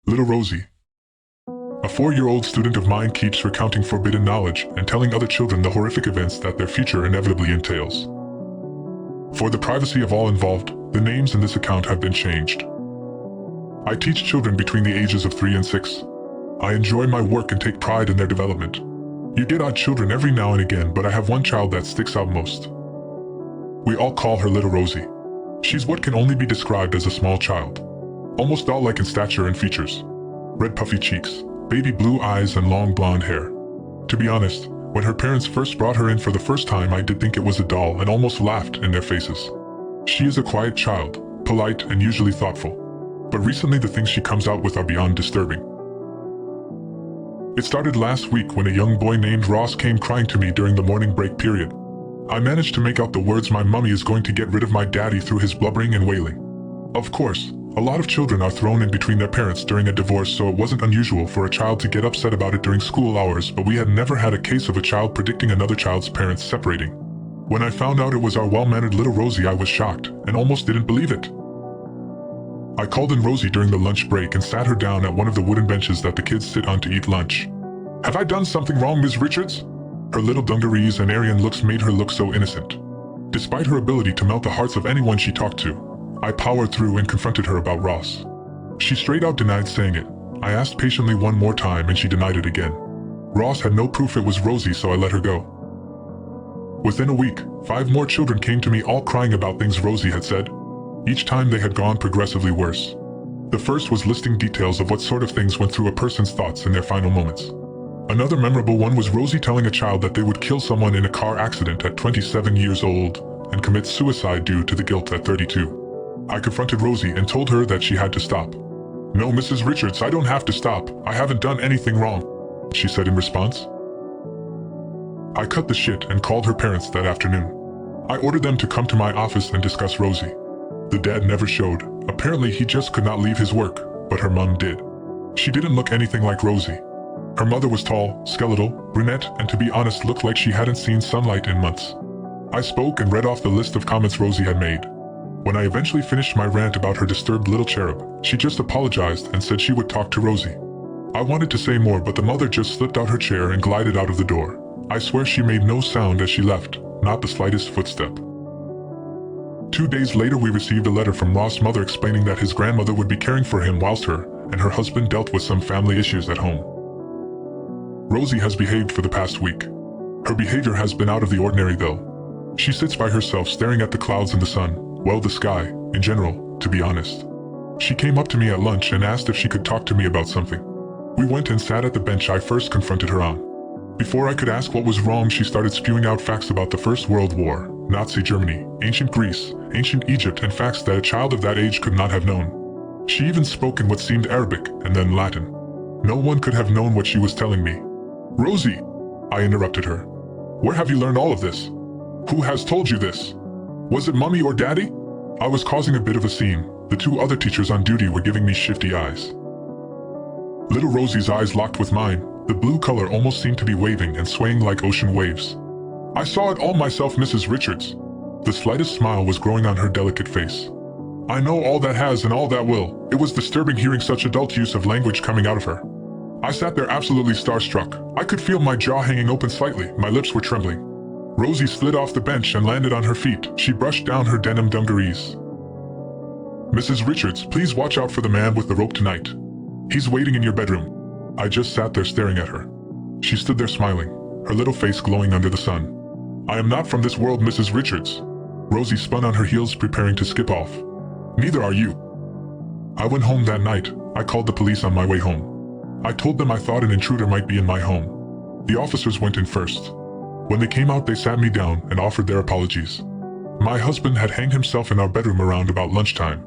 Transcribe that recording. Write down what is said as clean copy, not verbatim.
Little Rosie. A 4-year-old student of mine keeps recounting forbidden knowledge and telling other children the horrific events that their future inevitably entails. For the privacy of all involved, the names in this account have been changed. I teach children between the ages of 3 and 6. I enjoy my work and take pride in their development. You get odd children every now and again, but I have one child that sticks out most. We all call her Little Rosie. She's what can only be described as a small child. Almost doll-like in stature and features. Red puffy cheeks, baby blue eyes and long blonde hair. To be honest, when her parents first brought her in for the first time, I did think it was a doll and almost laughed in their faces. She is a quiet child, polite and usually thoughtful. But recently the things she comes out with are beyond disturbing. It started last week when a young boy named Ross came crying to me during the morning break period. I managed to make out the words, "My mummy is going to get rid of my daddy," through his blubbering and wailing. Of course, a lot of children are thrown in between their parents during a divorce, so it wasn't unusual for a child to get upset about it during school hours, but we had never had a case of a child predicting another child's parents separating. When I found out it was our well-mannered little Rosie, I was shocked and almost didn't believe it. I called in Rosie during the lunch break and sat her down at one of the wooden benches that the kids sit on to eat lunch. "Have I done something wrong, Ms. Richards?" Her little dungarees and Aryan looks made her look so innocent. Despite her ability to melt the hearts of anyone she talked to, I powered through and confronted her about Ross. She straight out denied saying it. I asked patiently one more time and she denied it again. Ross had no proof it was Rosie, so I let her go. Within a week, 5 more children came to me, all crying about things Rosie had said. Each time they had gone progressively worse. The first was listing details of what sort of things went through a person's thoughts in their final moments. Another memorable one was Rosie telling a child that they would kill someone in a car accident at 27 years old and commit suicide due to the guilt at 32. I confronted Rosie and told her that she had to stop. "No, Mrs. Richards, I don't have to stop. I haven't done anything wrong," she said in response. I cut the shit and called her parents that afternoon. I ordered them to come to my office and discuss Rosie. The dad never showed. Apparently he just could not leave his work, but her mom did. She didn't look anything like Rosie. Her mother was tall, skeletal, brunette, and to be honest looked like she hadn't seen sunlight in months. I spoke and read off the list of comments Rosie had made. When I eventually finished my rant about her disturbed little cherub, she just apologized and said she would talk to Rosie. I wanted to say more, but the mother just slipped out her chair and glided out of the door. I swear she made no sound as she left, not the slightest footstep. 2 days later we received a letter from Ross' mother explaining that his grandmother would be caring for him whilst her and her husband dealt with some family issues at home. Rosie has behaved for the past week. Her behavior has been out of the ordinary though. She sits by herself staring at the clouds and the sun, well, the sky, in general, to be honest. She came up to me at lunch and asked if she could talk to me about something. We went and sat at the bench I first confronted her on. Before I could ask what was wrong, she started spewing out facts about the First World War, Nazi Germany, ancient Greece, ancient Egypt, and facts that a child of that age could not have known. She even spoke in what seemed Arabic and then Latin. No one could have known what she was telling me. "Rosie," I interrupted her. "Where have you learned all of this? Who has told you this? Was it mommy or daddy?" I was causing a bit of a scene. The 2 other teachers on duty were giving me shifty eyes. Little Rosie's eyes locked with mine. The blue color almost seemed to be waving and swaying like ocean waves. "I saw it all myself, Mrs. Richards." The slightest smile was growing on her delicate face. "I know all that has and all that will." It was disturbing hearing such adult use of language coming out of her. I sat there absolutely starstruck. I could feel my jaw hanging open slightly. My lips were trembling. Rosie slid off the bench and landed on her feet. She brushed down her denim dungarees. "Mrs. Richards, please watch out for the man with the rope tonight. He's waiting in your bedroom." I just sat there staring at her. She stood there smiling, her little face glowing under the sun. "I am not from this world, Mrs. Richards." Rosie spun on her heels, preparing to skip off. "Neither are you." I went home that night. I called the police on my way home. I told them I thought an intruder might be in my home. The officers went in first. When they came out, they sat me down and offered their apologies. My husband had hanged himself in our bedroom around about lunchtime.